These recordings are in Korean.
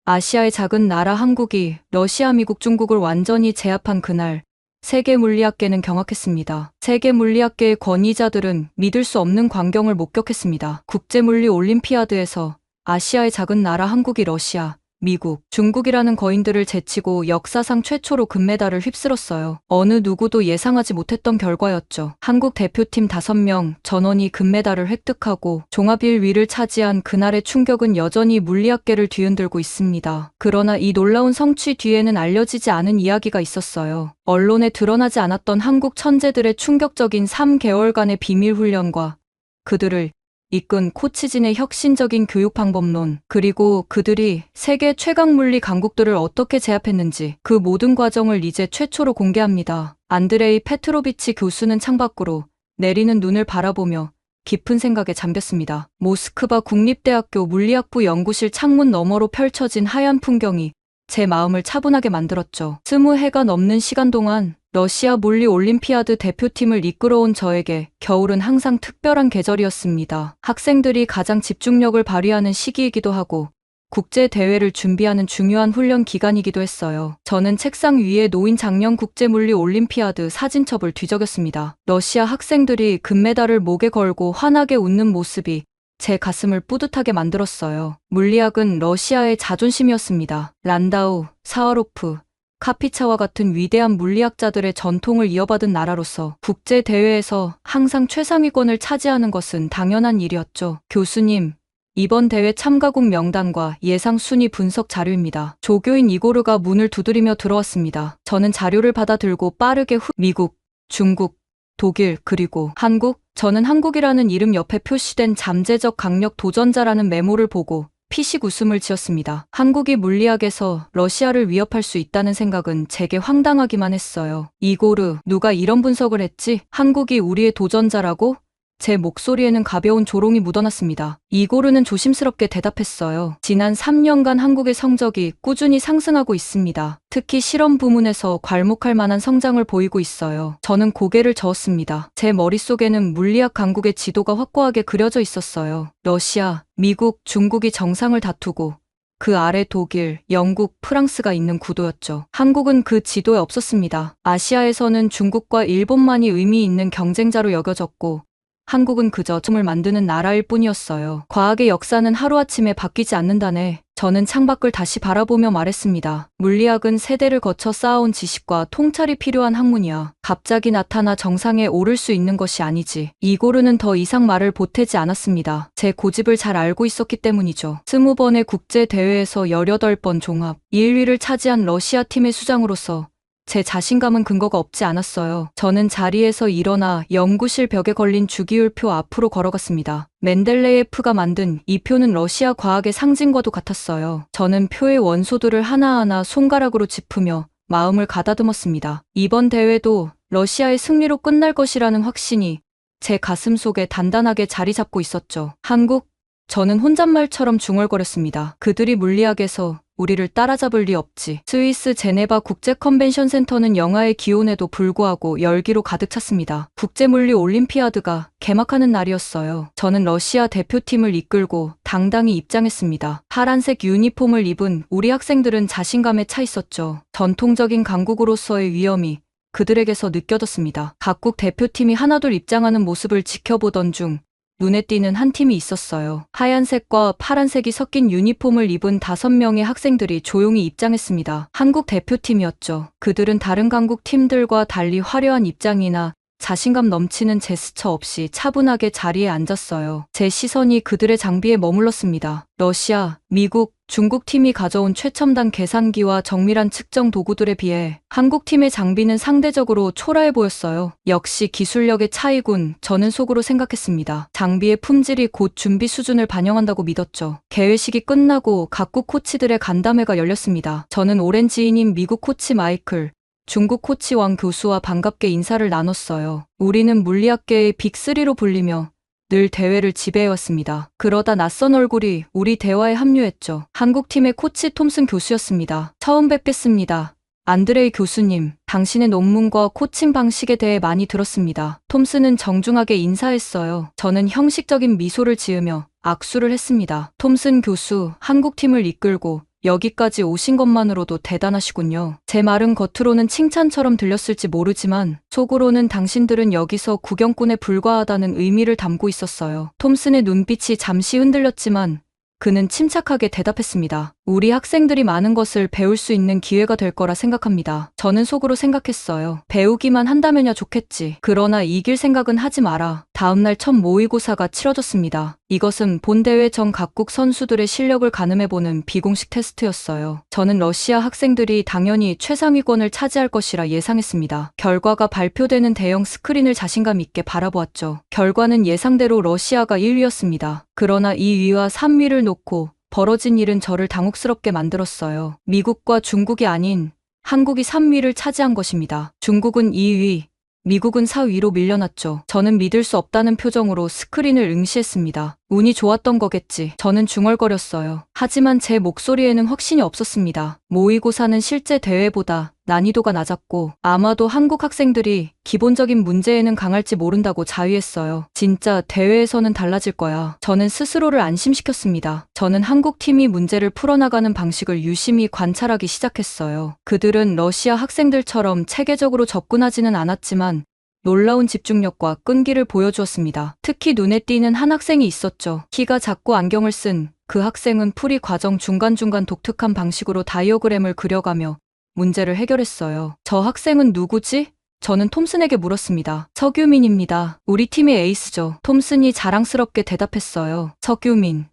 아시아의 작은 나라 한국이 러시아, 미국, 중국을 완전히 제압한 그날, 세계 물리학계는 경악했습니다. 세계 물리학계의 권위자들은 믿을 수 없는 광경을 목격했습니다. 국제물리 올림피아드에서 아시아의 작은 나라 한국이 러시아, 미국, 중국이라는 거인들을 제치고 역사상 최초로 금메달을 휩쓸었어요. 어느 누구도 예상하지 못했던 결과였죠. 한국 대표팀 5명 전원이 금메달을 획득하고 종합 1위를 차지한 그날의 충격은 여전히 물리학계를 뒤흔들고 있습니다. 그러나 이 놀라운 성취 뒤에는 알려지지 않은 이야기가 있었어요. 언론에 드러나지 않았던 한국 천재들의 충격적인 3개월간의 비밀 훈련과 그들을 이끈 코치진의 혁신적인 교육 방법론, 그리고 그들이 세계 최강 물리 강국들을 어떻게 제압했는지 그 모든 과정을 이제 최초로 공개합니다. 안드레이 페트로비치 교수는 창밖으로 내리는 눈을 바라보며 깊은 생각에 잠겼습니다. 모스크바 국립대학교 물리학부 연구실 창문 너머로 펼쳐진 하얀 풍경이 제 마음을 차분하게 만들었죠. 20해가 넘는 시간 동안 러시아 물리 올림피아드 대표팀을 이끌어온 저에게 겨울은 항상 특별한 계절이었습니다. 학생들이 가장 집중력을 발휘하는 시기이기도 하고 국제 대회를 준비하는 중요한 훈련 기간이기도 했어요. 저는 책상 위에 놓인 작년 국제물리 올림피아드 사진첩을 뒤적였습니다. 러시아 학생들이 금메달을 목에 걸고 환하게 웃는 모습이 제 가슴을 뿌듯하게 만들었어요. 물리학은 러시아의 자존심이었습니다. 란다우, 사와로프, 카피차와 같은 위대한 물리학자들의 전통을 이어받은 나라로서 국제대회에서 항상 최상위권을 차지하는 것은 당연한 일이었죠. 교수님, 이번 대회 참가국 명단과 예상 순위 분석 자료입니다. 조교인 이고르가 문을 두드리며 들어왔습니다. 저는 자료를 받아 들고 빠르게 미국, 중국, 독일, 그리고 한국? 저는 한국이라는 이름 옆에 표시된 잠재적 강력 도전자라는 메모를 보고 피식 웃음을 지었습니다. 한국이 물리학에서 러시아를 위협할 수 있다는 생각은 제게 황당하기만 했어요. 이고르, 누가 이런 분석을 했지? 한국이 우리의 도전자라고? 제 목소리에는 가벼운 조롱이 묻어났습니다. 이고르는 조심스럽게 대답했어요. 지난 3년간 한국의 성적이 꾸준히 상승하고 있습니다. 특히 실험 부문에서 괄목할 만한 성장을 보이고 있어요. 저는 고개를 저었습니다. 제 머릿속에는 물리학 강국의 지도가 확고하게 그려져 있었어요. 러시아, 미국, 중국이 정상을 다투고 그 아래 독일, 영국, 프랑스가 있는 구도였죠. 한국은 그 지도에 없었습니다. 아시아에서는 중국과 일본만이 의미 있는 경쟁자로 여겨졌고 한국은 그저 춤을 만드는 나라일 뿐이었어요. 과학의 역사는 하루아침에 바뀌지 않는다네. 저는 창밖을 다시 바라보며 말했습니다. 물리학은 세대를 거쳐 쌓아온 지식과 통찰이 필요한 학문이야. 갑자기 나타나 정상에 오를 수 있는 것이 아니지. 이고르는 더 이상 말을 보태지 않았습니다. 제 고집을 잘 알고 있었기 때문이죠. 20번의 국제대회에서 18번 종합 1위를 차지한 러시아 팀의 수장으로서 제 자신감은 근거가 없지 않았어요. 저는 자리에서 일어나 연구실 벽에 걸린 주기율표 앞으로 걸어갔습니다. 멘델레예프가 만든 이 표는 러시아 과학의 상징과도 같았어요. 저는 표의 원소들을 하나하나 손가락으로 짚으며 마음을 가다듬었습니다. 이번 대회도 러시아의 승리로 끝날 것이라는 확신이 제 가슴 속에 단단하게 자리 잡고 있었죠. 한국? 저는 혼잣말처럼 중얼거렸습니다. 그들이 물리학에서 우리를 따라잡을 리 없지. 스위스 제네바 국제 컨벤션 센터는 영하의 기온에도 불구하고 열기로 가득 찼습니다. 국제물리 올림피아드가 개막하는 날이었어요. 저는 러시아 대표팀을 이끌고 당당히 입장했습니다. 파란색 유니폼을 입은 우리 학생들은 자신감에 차 있었죠. 전통적인 강국으로서의 위엄이 그들에게서 느껴졌습니다. 각국 대표팀이 하나둘 입장하는 모습을 지켜보던 중 눈에 띄는 한 팀이 있었어요. 하얀색과 파란색이 섞인 유니폼을 입은 5명의 학생들이 조용히 입장했습니다. 한국 대표팀이었죠. 그들은 다른 강국 팀들과 달리 화려한 입장이나 자신감 넘치는 제스처 없이 차분하게 자리에 앉았어요. 제 시선이 그들의 장비에 머물렀습니다. 러시아, 미국, 중국 팀이 가져온 최첨단 계산기와 정밀한 측정 도구들에 비해 한국 팀의 장비는 상대적으로 초라해 보였어요. 역시 기술력의 차이군, 저는 속으로 생각했습니다. 장비의 품질이 곧 준비 수준을 반영한다고 믿었죠. 개회식이 끝나고 각국 코치들의 간담회가 열렸습니다. 저는 오랜 지인인 미국 코치 마이클, 중국 코치 왕 교수와 반갑게 인사를 나눴어요. 우리는 물리학계의 빅3로 불리며 늘 대회를 지배해왔습니다. 그러다 낯선 얼굴이 우리 대화에 합류했죠. 한국팀의 코치 톰슨 교수였습니다. 처음 뵙겠습니다. 안드레이 교수님, 당신의 논문과 코칭 방식에 대해 많이 들었습니다. 톰슨은 정중하게 인사했어요. 저는 형식적인 미소를 지으며 악수를 했습니다. 톰슨 교수, 한국팀을 이끌고 여기까지 오신 것만으로도 대단하시군요. 제 말은 겉으로는 칭찬처럼 들렸을지 모르지만 속으로는 당신들은 여기서 구경꾼에 불과하다는 의미를 담고 있었어요. 톰슨의 눈빛이 잠시 흔들렸지만 그는 침착하게 대답했습니다. 우리 학생들이 많은 것을 배울 수 있는 기회가 될 거라 생각합니다. 저는 속으로 생각했어요. 배우기만 한다면야 좋겠지. 그러나 이길 생각은 하지 마라. 다음날 첫 모의고사가 치러졌습니다. 이것은 본 대회 전 각국 선수들의 실력을 가늠해보는 비공식 테스트였어요. 저는 러시아 학생들이 당연히 최상위권을 차지할 것이라 예상했습니다. 결과가 발표되는 대형 스크린을 자신감 있게 바라보았죠. 결과는 예상대로 러시아가 1위였습니다. 그러나 2위와 3위를 놓고 벌어진 일은 저를 당혹스럽게 만들었어요. 미국과 중국이 아닌 한국이 3위를 차지한 것입니다. 중국은 2위, 미국은 4위로 밀려났죠. 저는 믿을 수 없다는 표정으로 스크린을 응시했습니다. 운이 좋았던 거겠지. 저는 중얼거렸어요. 하지만 제 목소리에는 확신이 없었습니다. 모의고사는 실제 대회보다 난이도가 낮았고 아마도 한국 학생들이 기본적인 문제에는 강할지 모른다고 자위했어요. 진짜 대회에서는 달라질 거야. 저는 스스로를 안심시켰습니다. 저는 한국 팀이 문제를 풀어나가는 방식을 유심히 관찰하기 시작했어요. 그들은 러시아 학생들처럼 체계적으로 접근하지는 않았지만 놀라운 집중력과 끈기를 보여주었습니다. 특히 눈에 띄는 한 학생이 있었죠. 키가 작고 안경을 쓴 그 학생은 풀이 과정 중간중간 독특한 방식으로 다이어그램을 그려가며 문제를 해결했어요. 저 학생은 누구지? 저는 톰슨에게 물었습니다. 서규민입니다. 우리 팀의 에이스죠. 톰슨이 자랑스럽게 대답했어요. 서규민.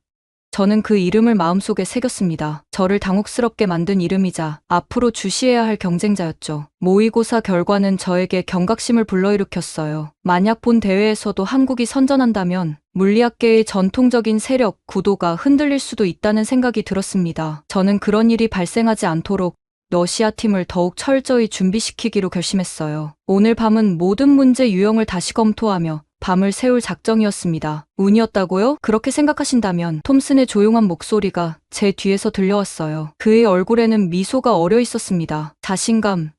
저는 그 이름을 마음속에 새겼습니다. 저를 당혹스럽게 만든 이름이자 앞으로 주시해야 할 경쟁자였죠. 모의고사 결과는 저에게 경각심을 불러일으켰어요. 만약 본 대회에서도 한국이 선전한다면 물리학계의 전통적인 세력, 구도가 흔들릴 수도 있다는 생각이 들었습니다. 저는 그런 일이 발생하지 않도록 러시아 팀을 더욱 철저히 준비시키기로 결심했어요. 오늘 밤은 모든 문제 유형을 다시 검토하며 밤을 새울 작정이었습니다. 운이었다고요? 그렇게 생각하신다면 톰슨의 조용한 목소리가 제 뒤에서 들려왔어요. 그의 얼굴에는 미소가 어려 있었습니다. 자신감,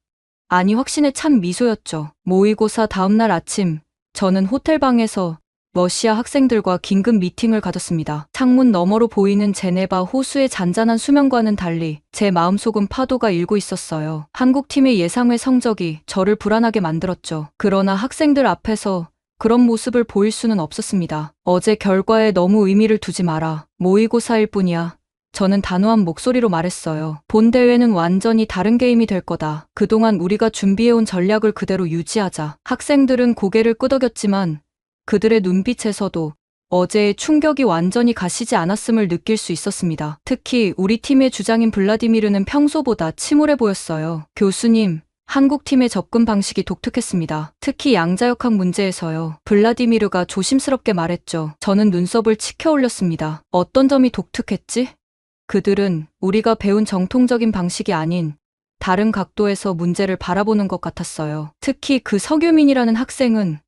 아니 확신에 찬 미소였죠. 모의고사 다음날 아침, 저는 호텔방에서 러시아 학생들과 긴급 미팅을 가졌습니다. 창문 너머로 보이는 제네바 호수의 잔잔한 수면과는 달리 제 마음속은 파도가 일고 있었어요. 한국팀의 예상외 성적이 저를 불안하게 만들었죠. 그러나 학생들 앞에서 그런 모습을 보일 수는 없었습니다. 어제 결과에 너무 의미를 두지 마라. 모의고사일 뿐이야. 저는 단호한 목소리로 말했어요. 본 대회는 완전히 다른 게임이 될 거다. 그동안 우리가 준비해온 전략을 그대로 유지하자. 학생들은 고개를 끄덕였지만 그들의 눈빛에서도 어제의 충격이 완전히 가시지 않았음을 느낄 수 있었습니다. 특히 우리 팀의 주장인 블라디미르는 평소보다 침울해 보였어요. 교수님, 한국 팀의 접근 방식이 독특했습니다. 특히 양자역학 문제에서요. 블라디미르가 조심스럽게 말했죠. 저는 눈썹을 치켜 올렸습니다. 어떤 점이 독특했지? 그들은 우리가 배운 정통적인 방식이 아닌 다른 각도에서 문제를 바라보는 것 같았어요. 특히 그 서규민이라는 학생은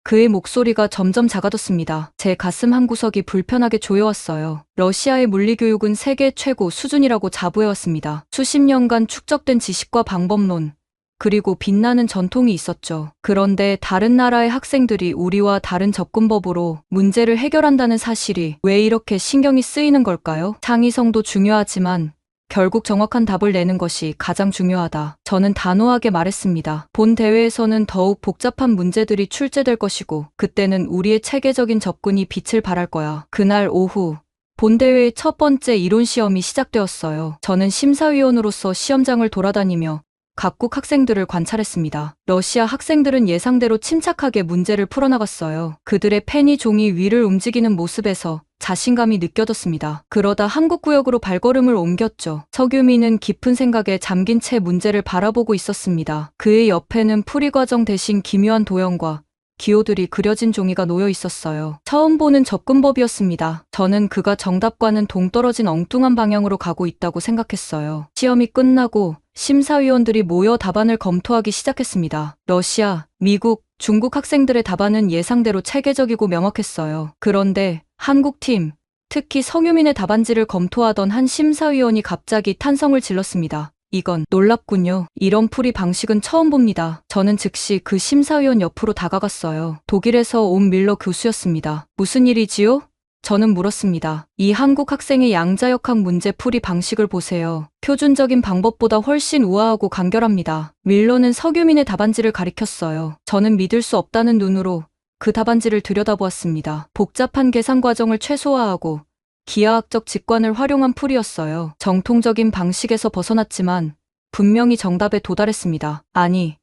그의 목소리가 점점 작아졌습니다. 제 가슴 한구석이 불편하게 조여왔어요. 러시아의 물리교육은 세계 최고 수준이라고 자부해왔습니다. 수십 년간 축적된 지식과 방법론, 그리고 빛나는 전통이 있었죠. 그런데 다른 나라의 학생들이 우리와 다른 접근법으로 문제를 해결한다는 사실이 왜 이렇게 신경이 쓰이는 걸까요? 창의성도 중요하지만 결국 정확한 답을 내는 것이 가장 중요하다. 저는 단호하게 말했습니다. 본 대회에서는 더욱 복잡한 문제들이 출제될 것이고 그때는 우리의 체계적인 접근이 빛을 발할 거야. 그날 오후 본 대회의 첫 번째 이론 시험이 시작되었어요. 저는 심사위원으로서 시험장을 돌아다니며 각국 학생들을 관찰했습니다. 러시아 학생들은 예상대로 침착하게 문제를 풀어나갔어요. 그들의 펜이 종이 위를 움직이는 모습에서 자신감이 느껴졌습니다. 그러다 한국 구역으로 발걸음을 옮겼죠. 서규민은 깊은 생각에 잠긴 채 문제를 바라보고 있었습니다. 그의 옆에는 풀이 과정 대신 기묘한 도형과 기호들이 그려진 종이가 놓여 있었어요. 처음 보는 접근법이었습니다. 저는 그가 정답과는 동떨어진 엉뚱한 방향으로 가고 있다고 생각했어요. 시험이 끝나고 심사위원들이 모여 답안을 검토하기 시작했습니다. 러시아, 미국, 중국 학생들의 답안은 예상대로 체계적이고 명확했어요. 그런데 한국 팀, 특히 서규민의 답안지를 검토하던 한 심사위원이 갑자기 탄성을 질렀습니다. 이건 놀랍군요. 이런 풀이 방식은 처음 봅니다. 저는 즉시 그 심사위원 옆으로 다가갔어요. 독일에서 온 밀러 교수였습니다. 무슨 일이지요? 저는 물었습니다. 이 한국 학생의 양자역학 문제 풀이 방식을 보세요. 표준적인 방법보다 훨씬 우아하고 간결합니다. 밀러는 서규민의 답안지를 가리켰어요. 저는 믿을 수 없다는 눈으로 그 답안지를 들여다보았습니다. 복잡한 계산 과정을 최소화하고 기하학적 직관을 활용한 풀이였어요. 정통적인 방식에서 벗어났지만 분명히 정답에 도달했습니다. 아니,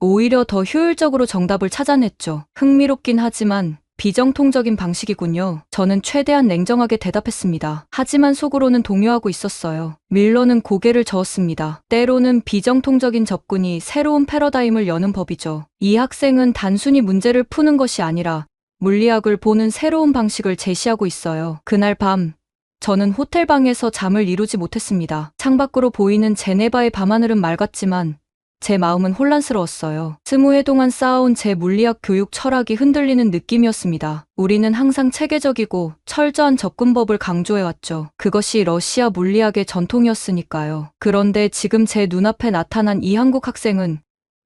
오히려 더 효율적으로 정답을 찾아냈죠. 흥미롭긴 하지만 비정통적인 방식이군요. 저는 최대한 냉정하게 대답했습니다. 하지만 속으로는 동요하고 있었어요. 밀러는 고개를 저었습니다. 때로는 비정통적인 접근이 새로운 패러다임을 여는 법이죠. 이 학생은 단순히 문제를 푸는 것이 아니라 물리학을 보는 새로운 방식을 제시하고 있어요. 그날 밤, 저는 호텔방에서 잠을 이루지 못했습니다. 창밖으로 보이는 제네바의 밤하늘은 맑았지만 제 마음은 혼란스러웠어요. 20해 동안 쌓아온 제 물리학 교육 철학이 흔들리는 느낌이었습니다. 우리는 항상 체계적이고 철저한 접근법을 강조해왔죠. 그것이 러시아 물리학의 전통이었으니까요. 그런데 지금 제 눈앞에 나타난 이 한국 학생은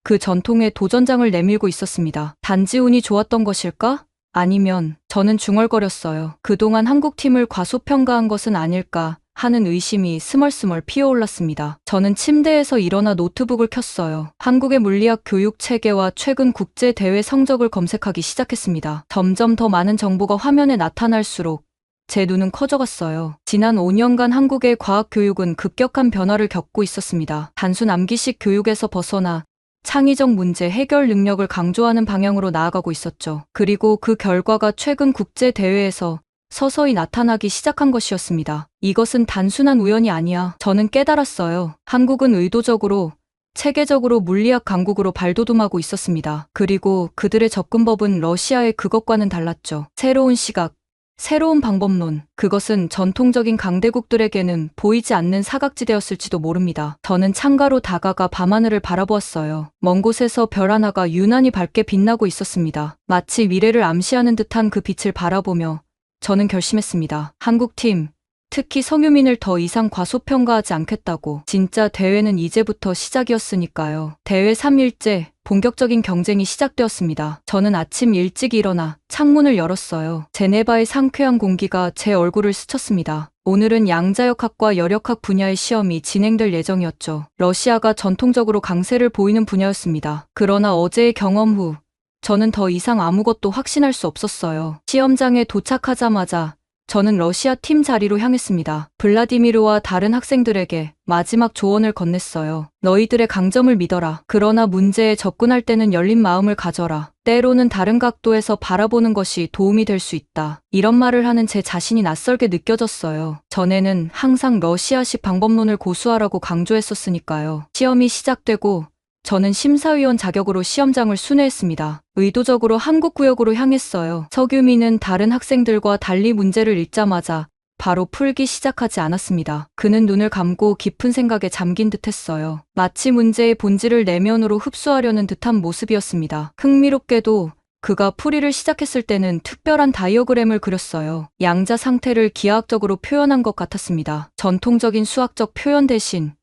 그 전통에 도전장을 내밀고 있었습니다. 단지 운이 좋았던 것일까? 아니면 저는 중얼거렸어요. 그동안 한국팀을 과소평가한 것은 아닐까 하는 의심이 스멀스멀 피어올랐습니다. 저는 침대에서 일어나 노트북을 켰어요. 한국의 물리학 교육 체계와 최근 국제 대회 성적을 검색하기 시작했습니다. 점점 더 많은 정보가 화면에 나타날수록 제 눈은 커져갔어요. 지난 5년간 한국의 과학 교육은 급격한 변화를 겪고 있었습니다. 단순 암기식 교육에서 벗어나 창의적 문제 해결 능력을 강조하는 방향으로 나아가고 있었죠. 그리고 그 결과가 최근 국제 대회에서 서서히 나타나기 시작한 것이었습니다. 이것은 단순한 우연이 아니야. 저는 깨달았어요. 한국은 의도적으로, 체계적으로 물리학 강국으로 발돋움하고 있었습니다. 그리고 그들의 접근법은 러시아의 그것과는 달랐죠. 새로운 시각, 새로운 방법론, 그것은 전통적인 강대국들에게는 보이지 않는 사각지대였을지도 모릅니다. 저는 창가로 다가가 밤하늘을 바라보았어요. 먼 곳에서 별 하나가 유난히 밝게 빛나고 있었습니다. 마치 미래를 암시하는 듯한 그 빛을 바라보며 저는 결심했습니다. 한국팀, 특히 성유민을 더 이상 과소평가하지 않겠다고. 진짜 대회는 이제부터 시작이었으니까요. 대회 3일째, 본격적인 경쟁이 시작되었습니다. 저는 아침 일찍 일어나 창문을 열었어요. 제네바의 상쾌한 공기가 제 얼굴을 스쳤습니다. 오늘은 양자역학과 열역학 분야의 시험이 진행될 예정이었죠. 러시아가 전통적으로 강세를 보이는 분야였습니다. 그러나 어제의 경험 후 저는 더 이상 아무것도 확신할 수 없었어요. 시험장에 도착하자마자 저는 러시아 팀 자리로 향했습니다. 블라디미르와 다른 학생들에게 마지막 조언을 건넸어요. 너희들의 강점을 믿어라. 그러나 문제에 접근할 때는 열린 마음을 가져라. 때로는 다른 각도에서 바라보는 것이 도움이 될 수 있다. 이런 말을 하는 제 자신이 낯설게 느껴졌어요. 전에는 항상 러시아식 방법론을 고수하라고 강조했었으니까요. 시험이 시작되고 저는 심사위원 자격으로 시험장을 순회했습니다. 의도적으로 한국 구역으로 향했어요. 서규민은 다른 학생들과 달리 문제를 읽자마자 바로 풀기 시작하지 않았습니다. 그는 눈을 감고 깊은 생각에 잠긴 듯했어요. 마치 문제의 본질을 내면으로 흡수하려는 듯한 모습이었습니다. 흥미롭게도 그가 풀이를 시작했을 때는 특별한 다이어그램을 그렸어요. 양자 상태를 기하학적으로 표현한 것 같았습니다. 전통적인 수학적 표현 대신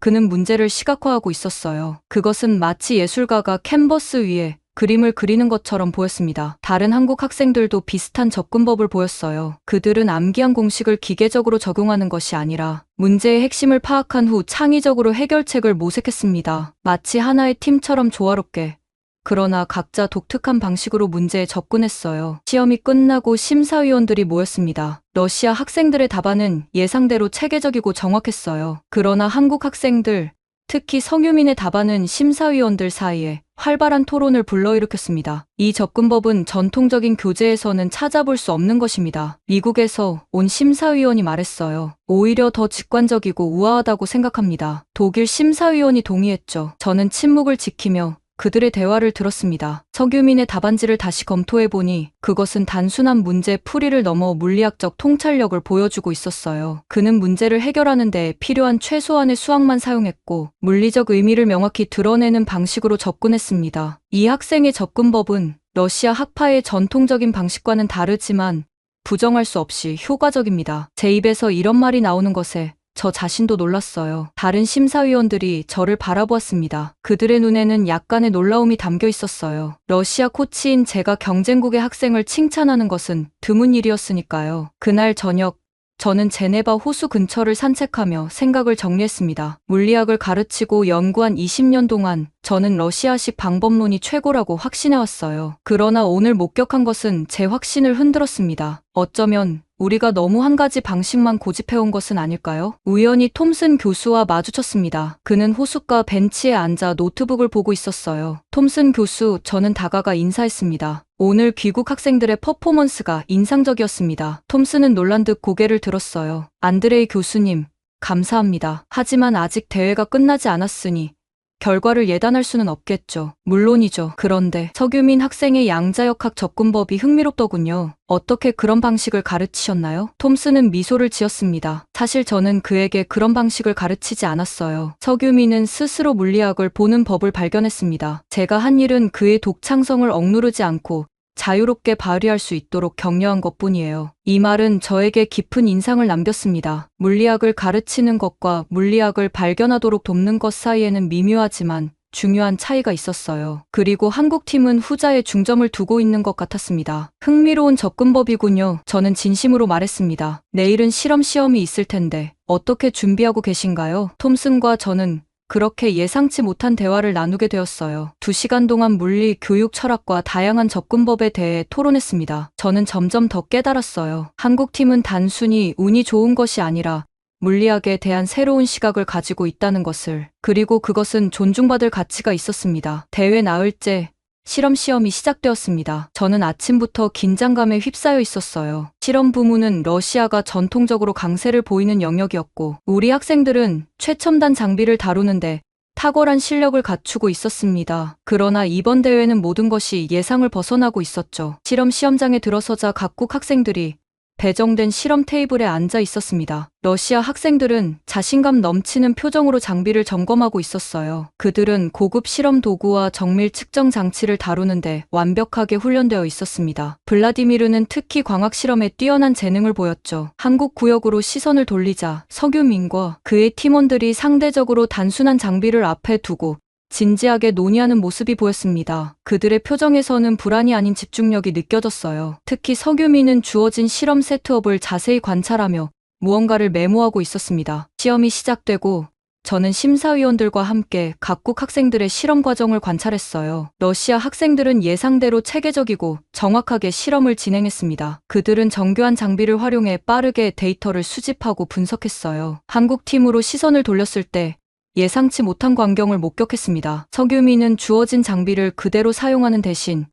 그는 문제를 시각화하고 있었어요. 그것은 마치 예술가가 캔버스 위에 그림을 그리는 것처럼 보였습니다. 다른 한국 학생들도 비슷한 접근법을 보였어요. 그들은 암기한 공식을 기계적으로 적용하는 것이 아니라 문제의 핵심을 파악한 후 창의적으로 해결책을 모색했습니다. 마치 하나의 팀처럼 조화롭게. 그러나 각자 독특한 방식으로 문제에 접근했어요. 시험이 끝나고 심사위원들이 모였습니다. 러시아 학생들의 답안은 예상대로 체계적이고 정확했어요. 그러나 한국 학생들, 특히 성유민의 답안은 심사위원들 사이에 활발한 토론을 불러일으켰습니다. 이 접근법은 전통적인 교재에서는 찾아볼 수 없는 것입니다. 미국에서 온 심사위원이 말했어요. 오히려 더 직관적이고 우아하다고 생각합니다. 독일 심사위원이 동의했죠. 저는 침묵을 지키며 그들의 대화를 들었습니다. 서규민의 답안지를 다시 검토해보니 그것은 단순한 문제 풀이를 넘어 물리학적 통찰력을 보여주고 있었어요. 그는 문제를 해결하는 데 필요한 최소한의 수학만 사용했고 물리적 의미를 명확히 드러내는 방식으로 접근했습니다. 이 학생의 접근법은 러시아 학파의 전통적인 방식과는 다르지만 부정할 수 없이 효과적입니다. 제 입에서 이런 말이 나오는 것에 저 자신도 놀랐어요. 다른 심사위원들이 저를 바라보았습니다. 그들의 눈에는 약간의 놀라움이 담겨 있었어요. 러시아 코치인 제가 경쟁국의 학생을 칭찬하는 것은 드문 일이었으니까요. 그날 저녁, 저는 제네바 호수 근처를 산책하며 생각을 정리했습니다. 물리학을 가르치고 연구한 20년 동안 저는 러시아식 방법론이 최고라고 확신해왔어요. 그러나 오늘 목격한 것은 제 확신을 흔들었습니다. 어쩌면 우리가 너무 한 가지 방식만 고집해온 것은 아닐까요? 우연히 톰슨 교수와 마주쳤습니다. 그는 호숫가 벤치에 앉아 노트북을 보고 있었어요. 톰슨 교수, 저는 다가가 인사했습니다. 오늘 귀국 학생들의 퍼포먼스가 인상적이었습니다. 톰슨은 놀란 듯 고개를 들었어요. 안드레이 교수님, 감사합니다. 하지만 아직 대회가 끝나지 않았으니 결과를 예단할 수는 없겠죠. 물론이죠. 그런데 서규민 학생의 양자역학 접근법이 흥미롭더군요. 어떻게 그런 방식을 가르치셨나요? 톰슨은 미소를 지었습니다. 사실 저는 그에게 그런 방식을 가르치지 않았어요. 서규민은 스스로 물리학을 보는 법을 발견했습니다. 제가 한 일은 그의 독창성을 억누르지 않고 자유롭게 발휘할 수 있도록 격려한 것뿐이에요. 이 말은 저에게 깊은 인상을 남겼습니다. 물리학을 가르치는 것과 물리학을 발견하도록 돕는 것 사이에는 미묘하지만 중요한 차이가 있었어요. 그리고 한국팀은 후자에 중점을 두고 있는 것 같았습니다. 흥미로운 접근법이군요. 저는 진심으로 말했습니다. 내일은 실험 시험이 있을 텐데 어떻게 준비하고 계신가요? 톰슨과 저는 그렇게 예상치 못한 대화를 나누게 되었어요. 2시간 동안 물리, 교육, 철학과 다양한 접근법에 대해 토론했습니다. 저는 점점 더 깨달았어요. 한국팀은 단순히 운이 좋은 것이 아니라 물리학에 대한 새로운 시각을 가지고 있다는 것을, 그리고 그것은 존중받을 가치가 있었습니다. 대회 나흘째, 실험 시험이 시작되었습니다. 저는 아침부터 긴장감에 휩싸여 있었어요. 실험 부문은 러시아가 전통적으로 강세를 보이는 영역이었고, 우리 학생들은 최첨단 장비를 다루는데 탁월한 실력을 갖추고 있었습니다. 그러나 이번 대회는 모든 것이 예상을 벗어나고 있었죠. 실험 시험장에 들어서자 각국 학생들이 배정된 실험 테이블에 앉아 있었습니다. 러시아 학생들은 자신감 넘치는 표정으로 장비를 점검하고 있었어요. 그들은 고급 실험 도구와 정밀 측정 장치를 다루는데 완벽하게 훈련되어 있었습니다. 블라디미르는 특히 광학 실험에 뛰어난 재능을 보였죠. 한국 구역으로 시선을 돌리자 서규민과 그의 팀원들이 상대적으로 단순한 장비를 앞에 두고 진지하게 논의하는 모습이 보였습니다. 그들의 표정에서는 불안이 아닌 집중력이 느껴졌어요. 특히 서규민은 주어진 실험 세트업을 자세히 관찰하며 무언가를 메모하고 있었습니다. 시험이 시작되고 저는 심사위원들과 함께 각국 학생들의 실험 과정을 관찰했어요. 러시아 학생들은 예상대로 체계적이고 정확하게 실험을 진행했습니다. 그들은 정교한 장비를 활용해 빠르게 데이터를 수집하고 분석했어요. 한국 팀으로 시선을 돌렸을 때 예상치 못한 광경을 목격했습니다. 서규민은 주어진 장비를 그대로 사용하는 대신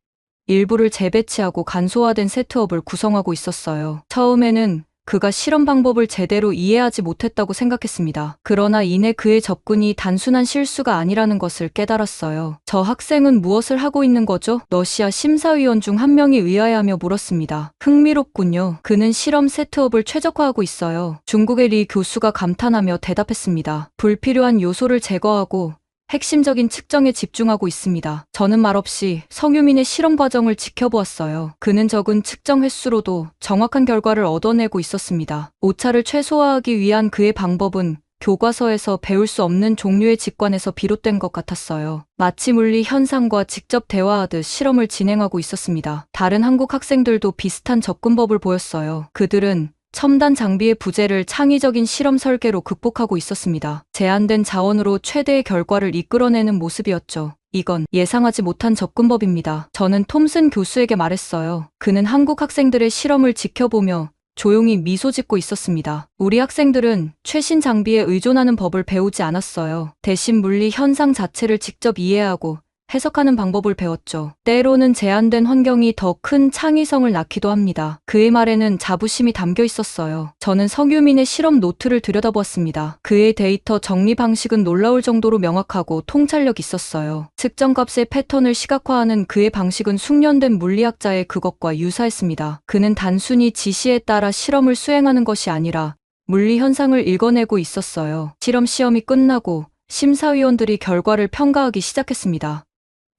일부를 재배치하고 간소화된 세트업을 구성하고 있었어요. 처음에는 그가 실험 방법을 제대로 이해하지 못했다고 생각했습니다. 그러나 이내 그의 접근이 단순한 실수가 아니라는 것을 깨달았어요. 저 학생은 무엇을 하고 있는 거죠? 러시아 심사위원 중 한 명이 의아해하며 물었습니다. 흥미롭군요. 그는 실험 세트업을 최적화하고 있어요. 중국의 리 교수가 감탄하며 대답했습니다. 불필요한 요소를 제거하고 핵심적인 측정에 집중하고 있습니다. 저는 말없이 서규민의 실험 과정을 지켜보았어요. 그는 적은 측정 횟수로도 정확한 결과를 얻어내고 있었습니다. 오차를 최소화하기 위한 그의 방법은 교과서에서 배울 수 없는 종류의 직관에서 비롯된 것 같았어요. 마치 물리 현상과 직접 대화하듯 실험을 진행하고 있었습니다. 다른 한국 학생들도 비슷한 접근법을 보였어요. 그들은 첨단 장비의 부재를 창의적인 실험 설계로 극복하고 있었습니다. 제한된 자원으로 최대의 결과를 이끌어내는 모습이었죠. 이건 예상하지 못한 접근법입니다. 저는 톰슨 교수에게 말했어요. 그는 한국 학생들의 실험을 지켜보며 조용히 미소 짓고 있었습니다. 우리 학생들은 최신 장비에 의존하는 법을 배우지 않았어요. 대신 물리 현상 자체를 직접 이해하고 해석하는 방법을 배웠죠. 때로는 제한된 환경이 더 큰 창의성을 낳기도 합니다. 그의 말에는 자부심이 담겨 있었어요. 저는 서규민의 실험 노트를 들여다보았습니다. 그의 데이터 정리 방식은 놀라울 정도로 명확하고 통찰력 있었어요. 측정값의 패턴을 시각화하는 그의 방식은 숙련된 물리학자의 그것과 유사했습니다. 그는 단순히 지시에 따라 실험을 수행하는 것이 아니라 물리 현상을 읽어내고 있었어요. 실험 시험이 끝나고 심사위원들이 결과를 평가하기 시작했습니다.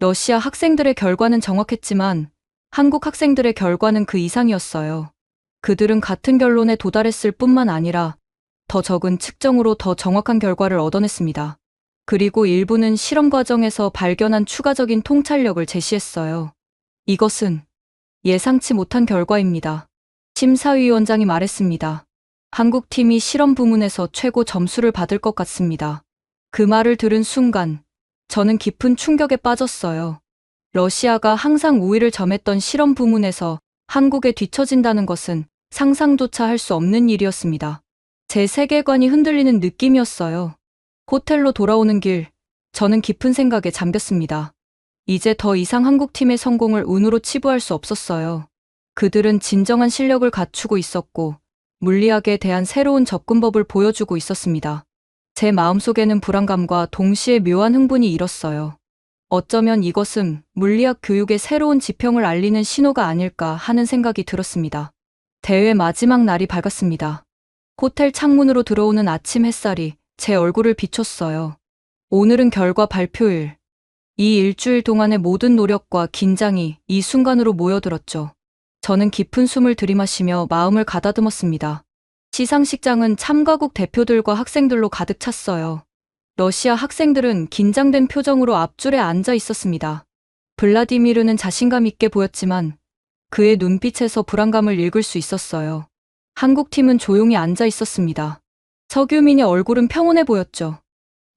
러시아 학생들의 결과는 정확했지만 한국 학생들의 결과는 그 이상이었어요. 그들은 같은 결론에 도달했을 뿐만 아니라 더 적은 측정으로 더 정확한 결과를 얻어냈습니다. 그리고 일부는 실험 과정에서 발견한 추가적인 통찰력을 제시했어요. 이것은 예상치 못한 결과입니다. 심사위원장이 말했습니다. 한국 팀이 실험 부문에서 최고 점수를 받을 것 같습니다. 그 말을 들은 순간 저는 깊은 충격에 빠졌어요. 러시아가 항상 우위를 점했던 실험 부문에서 한국에 뒤처진다는 것은 상상조차 할 수 없는 일이었습니다. 제 세계관이 흔들리는 느낌이었어요. 호텔로 돌아오는 길, 저는 깊은 생각에 잠겼습니다. 이제 더 이상 한국팀의 성공을 운으로 치부할 수 없었어요. 그들은 진정한 실력을 갖추고 있었고, 물리학에 대한 새로운 접근법을 보여주고 있었습니다. 제 마음속에는 불안감과 동시에 묘한 흥분이 일었어요. 어쩌면 이것은 물리학 교육의 새로운 지평을 알리는 신호가 아닐까 하는 생각이 들었습니다. 대회 마지막 날이 밝았습니다. 호텔 창문으로 들어오는 아침 햇살이 제 얼굴을 비췄어요. 오늘은 결과 발표일. 이 일주일 동안의 모든 노력과 긴장이 이 순간으로 모여들었죠. 저는 깊은 숨을 들이마시며 마음을 가다듬었습니다. 시상식장은 참가국 대표들과 학생들로 가득 찼어요. 러시아 학생들은 긴장된 표정으로 앞줄에 앉아 있었습니다. 블라디미르는 자신감 있게 보였지만 그의 눈빛에서 불안감을 읽을 수 있었어요. 한국팀은 조용히 앉아 있었습니다. 서규민의 얼굴은 평온해 보였죠.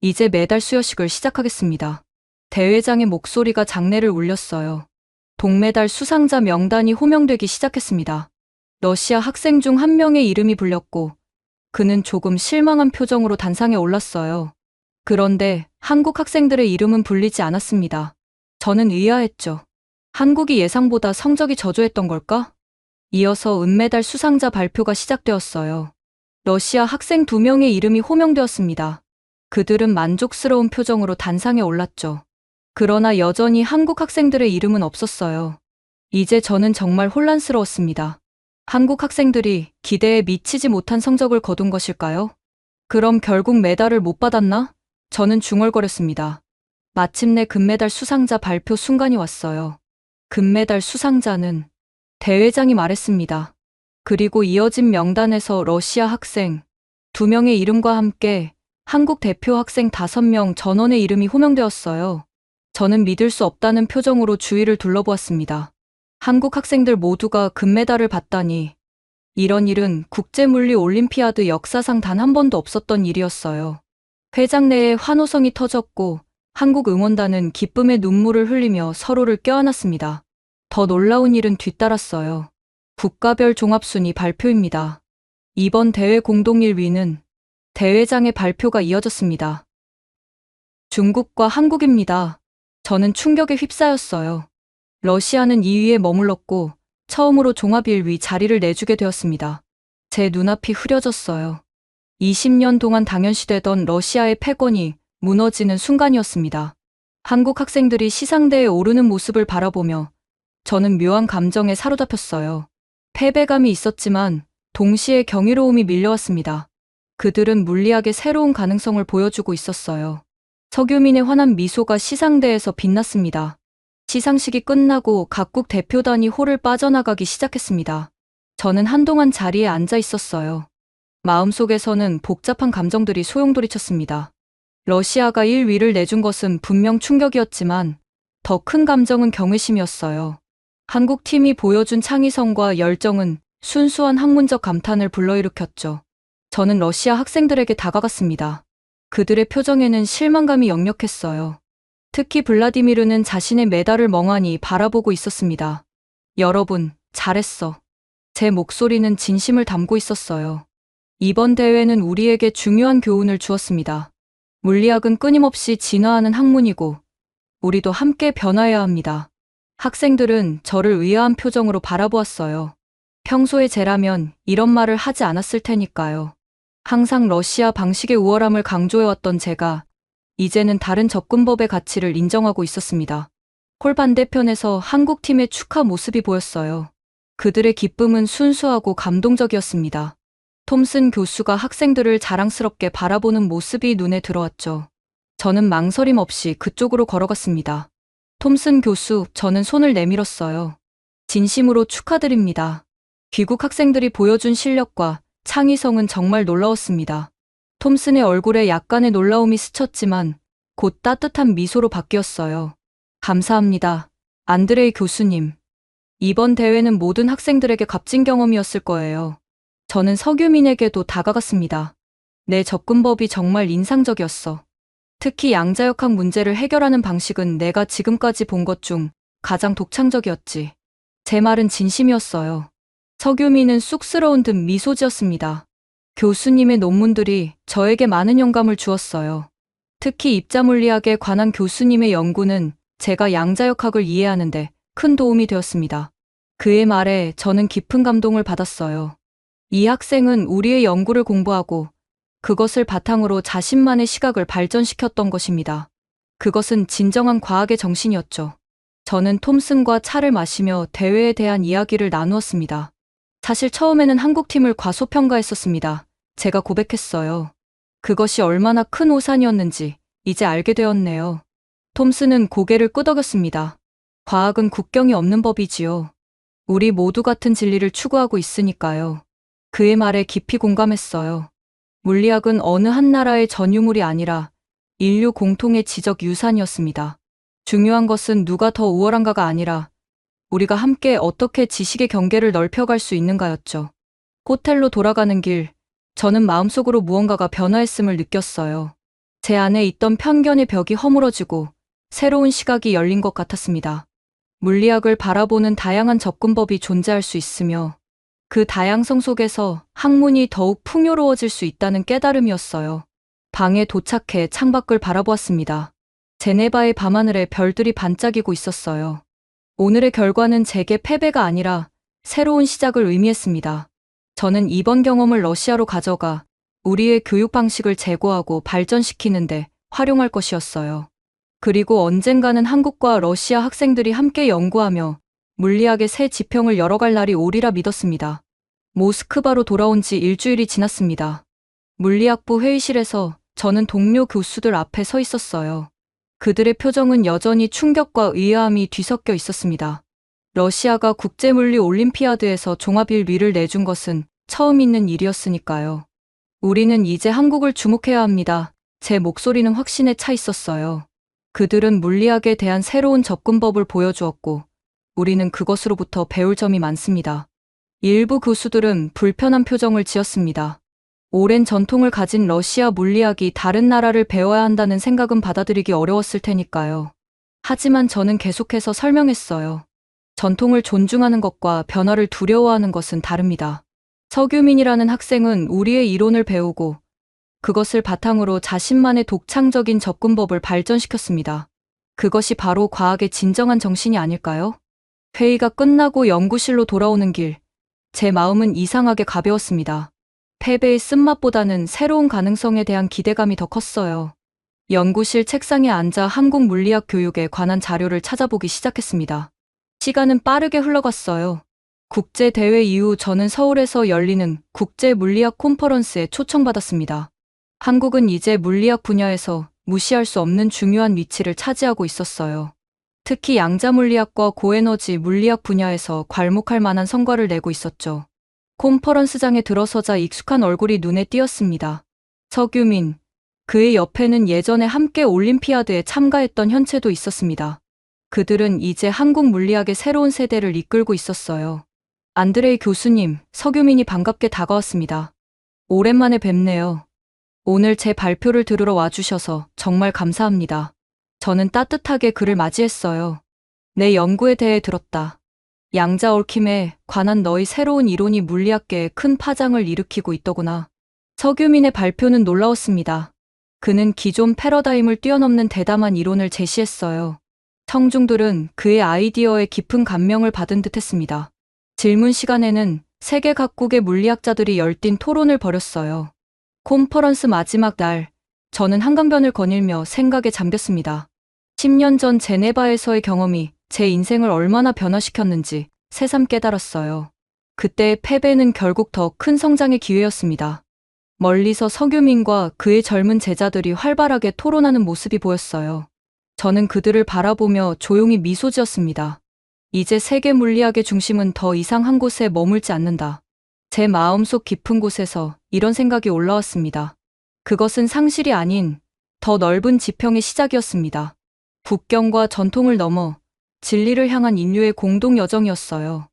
이제 메달 수여식을 시작하겠습니다. 대회장의 목소리가 장내를 울렸어요. 동메달 수상자 명단이 호명되기 시작했습니다. 러시아 학생 중 한 명의 이름이 불렸고 그는 조금 실망한 표정으로 단상에 올랐어요. 그런데 한국 학생들의 이름은 불리지 않았습니다. 저는 의아했죠. 한국이 예상보다 성적이 저조했던 걸까? 이어서 은메달 수상자 발표가 시작되었어요. 러시아 학생 2명의 이름이 호명되었습니다. 그들은 만족스러운 표정으로 단상에 올랐죠. 그러나 여전히 한국 학생들의 이름은 없었어요. 이제 저는 정말 혼란스러웠습니다. 한국 학생들이 기대에 미치지 못한 성적을 거둔 것일까요? 그럼 결국 메달을 못 받았나? 저는 중얼거렸습니다. 마침내 금메달 수상자 발표 순간이 왔어요. 금메달 수상자는 대회장이 말했습니다. 그리고 이어진 명단에서 러시아 학생 2명의 이름과 함께 한국 대표 학생 5명 전원의 이름이 호명되었어요. 저는 믿을 수 없다는 표정으로 주위를 둘러보았습니다. 한국 학생들 모두가 금메달을 받다니. 이런 일은 국제물리 올림피아드 역사상 단 한 번도 없었던 일이었어요. 회장 내에 환호성이 터졌고 한국 응원단은 기쁨의 눈물을 흘리며 서로를 껴안았습니다. 더 놀라운 일은 뒤따랐어요. 국가별 종합순위 발표입니다. 이번 대회 공동 1위는 대회장의 발표가 이어졌습니다. 중국과 한국입니다. 저는 충격에 휩싸였어요. 러시아는 2위에 머물렀고 처음으로 종합 1위 자리를 내주게 되었습니다. 제 눈앞이 흐려졌어요. 20년 동안 당연시되던 러시아의 패권이 무너지는 순간이었습니다. 한국 학생들이 시상대에 오르는 모습을 바라보며 저는 묘한 감정에 사로잡혔어요. 패배감이 있었지만 동시에 경이로움이 밀려왔습니다. 그들은 물리학의 새로운 가능성을 보여주고 있었어요. 서규민의 환한 미소가 시상대에서 빛났습니다. 시상식이 끝나고 각국 대표단이 홀을 빠져나가기 시작했습니다. 저는 한동안 자리에 앉아 있었어요. 마음속에서는 복잡한 감정들이 소용돌이쳤습니다. 러시아가 1위를 내준 것은 분명 충격이었지만 더 큰 감정은 경외심이었어요. 한국 팀이 보여준 창의성과 열정은 순수한 학문적 감탄을 불러일으켰죠. 저는 러시아 학생들에게 다가갔습니다. 그들의 표정에는 실망감이 역력했어요. 특히 블라디미르는 자신의 메달을 멍하니 바라보고 있었습니다. 여러분, 잘했어. 제 목소리는 진심을 담고 있었어요. 이번 대회는 우리에게 중요한 교훈을 주었습니다. 물리학은 끊임없이 진화하는 학문이고 우리도 함께 변화해야 합니다. 학생들은 저를 의아한 표정으로 바라보았어요. 평소에 제라면 이런 말을 하지 않았을 테니까요. 항상 러시아 방식의 우월함을 강조해왔던 제가 이제는 다른 접근법의 가치를 인정하고 있었습니다. 홀 반대편에서 한국팀의 축하 모습이 보였어요. 그들의 기쁨은 순수하고 감동적이었습니다. 톰슨 교수가 학생들을 자랑스럽게 바라보는 모습이 눈에 들어왔죠. 저는 망설임 없이 그쪽으로 걸어갔습니다. 톰슨 교수, 저는 손을 내밀었어요. 진심으로 축하드립니다. 귀국 학생들이 보여준 실력과 창의성은 정말 놀라웠습니다. 톰슨의 얼굴에 약간의 놀라움이 스쳤지만 곧 따뜻한 미소로 바뀌었어요. 감사합니다. 안드레이 교수님. 이번 대회는 모든 학생들에게 값진 경험이었을 거예요. 저는 서규민에게도 다가갔습니다. 내 접근법이 정말 인상적이었어. 특히 양자역학 문제를 해결하는 방식은 내가 지금까지 본 것 중 가장 독창적이었지. 제 말은 진심이었어요. 서규민은 쑥스러운 듯 미소 지었습니다. 교수님의 논문들이 저에게 많은 영감을 주었어요. 특히 입자물리학에 관한 교수님의 연구는 제가 양자역학을 이해하는데 큰 도움이 되었습니다. 그의 말에 저는 깊은 감동을 받았어요. 이 학생은 우리의 연구를 공부하고 그것을 바탕으로 자신만의 시각을 발전시켰던 것입니다. 그것은 진정한 과학의 정신이었죠. 저는 톰슨과 차를 마시며 대회에 대한 이야기를 나누었습니다. 사실 처음에는 한국팀을 과소평가했었습니다. 제가 고백했어요. 그것이 얼마나 큰 오산이었는지 이제 알게 되었네요. 톰슨은 고개를 끄덕였습니다. 과학은 국경이 없는 법이지요. 우리 모두 같은 진리를 추구하고 있으니까요. 그의 말에 깊이 공감했어요. 물리학은 어느 한 나라의 전유물이 아니라 인류 공통의 지적 유산이었습니다. 중요한 것은 누가 더 우월한가가 아니라 우리가 함께 어떻게 지식의 경계를 넓혀갈 수 있는가였죠. 호텔로 돌아가는 길, 저는 마음속으로 무언가가 변화했음을 느꼈어요. 제 안에 있던 편견의 벽이 허물어지고 새로운 시각이 열린 것 같았습니다. 물리학을 바라보는 다양한 접근법이 존재할 수 있으며 그 다양성 속에서 학문이 더욱 풍요로워질 수 있다는 깨달음이었어요. 방에 도착해 창밖을 바라보았습니다. 제네바의 밤하늘에 별들이 반짝이고 있었어요. 오늘의 결과는 제게 패배가 아니라 새로운 시작을 의미했습니다. 저는 이번 경험을 러시아로 가져가 우리의 교육 방식을 제고하고 발전시키는데 활용할 것이었어요. 그리고 언젠가는 한국과 러시아 학생들이 함께 연구하며 물리학의 새 지평을 열어갈 날이 오리라 믿었습니다. 모스크바로 돌아온 지 일주일이 지났습니다. 물리학부 회의실에서 저는 동료 교수들 앞에 서 있었어요. 그들의 표정은 여전히 충격과 의아함이 뒤섞여 있었습니다. 러시아가 국제물리 올림피아드에서 종합 1위를 내준 것은 처음 있는 일이었으니까요. 우리는 이제 한국을 주목해야 합니다. 제 목소리는 확신에 차 있었어요. 그들은 물리학에 대한 새로운 접근법을 보여주었고 우리는 그것으로부터 배울 점이 많습니다. 일부 교수들은 불편한 표정을 지었습니다. 오랜 전통을 가진 러시아 물리학이 다른 나라를 배워야 한다는 생각은 받아들이기 어려웠을 테니까요. 하지만 저는 계속해서 설명했어요. 전통을 존중하는 것과 변화를 두려워하는 것은 다릅니다. 서규민이라는 학생은 우리의 이론을 배우고 그것을 바탕으로 자신만의 독창적인 접근법을 발전시켰습니다. 그것이 바로 과학의 진정한 정신이 아닐까요? 회의가 끝나고 연구실로 돌아오는 길, 제 마음은 이상하게 가벼웠습니다. 패배의 쓴맛보다는 새로운 가능성에 대한 기대감이 더 컸어요. 연구실 책상에 앉아 한국 물리학 교육에 관한 자료를 찾아보기 시작했습니다. 시간은 빠르게 흘러갔어요. 국제대회 이후 저는 서울에서 열리는 국제물리학 콘퍼런스에 초청받았습니다. 한국은 이제 물리학 분야에서 무시할 수 없는 중요한 위치를 차지하고 있었어요. 특히 양자물리학과 고에너지 물리학 분야에서 괄목할 만한 성과를 내고 있었죠. 콘퍼런스장에 들어서자 익숙한 얼굴이 눈에 띄었습니다. 서규민, 그의 옆에는 예전에 함께 올림피아드에 참가했던 현채도 있었습니다. 그들은 이제 한국 물리학의 새로운 세대를 이끌고 있었어요. 안드레이 교수님, 서규민이 반갑게 다가왔습니다. 오랜만에 뵙네요. 오늘 제 발표를 들으러 와주셔서 정말 감사합니다. 저는 따뜻하게 그를 맞이했어요. 내 연구에 대해 들었다. 양자 얽힘에 관한 너의 새로운 이론이 물리학계에 큰 파장을 일으키고 있더구나. 서규민의 발표는 놀라웠습니다. 그는 기존 패러다임을 뛰어넘는 대담한 이론을 제시했어요. 청중들은 그의 아이디어에 깊은 감명을 받은 듯했습니다. 질문 시간에는 세계 각국의 물리학자들이 열띤 토론을 벌였어요. 콘퍼런스 마지막 날, 저는 한강변을 거닐며 생각에 잠겼습니다. 10년 전 제네바에서의 경험이 제 인생을 얼마나 변화시켰는지 새삼 깨달았어요. 그때의 패배는 결국 더 큰 성장의 기회였습니다. 멀리서 서규민과 그의 젊은 제자들이 활발하게 토론하는 모습이 보였어요. 저는 그들을 바라보며 조용히 미소 지었습니다. 이제 세계 물리학의 중심은 더 이상 한 곳에 머물지 않는다. 제 마음속 깊은 곳에서 이런 생각이 올라왔습니다. 그것은 상실이 아닌 더 넓은 지평의 시작이었습니다. 국경과 전통을 넘어 진리를 향한 인류의 공동 여정이었어요.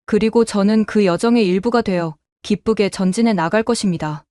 그리고 저는 그 여정의 일부가 되어 기쁘게 전진해 나갈 것입니다.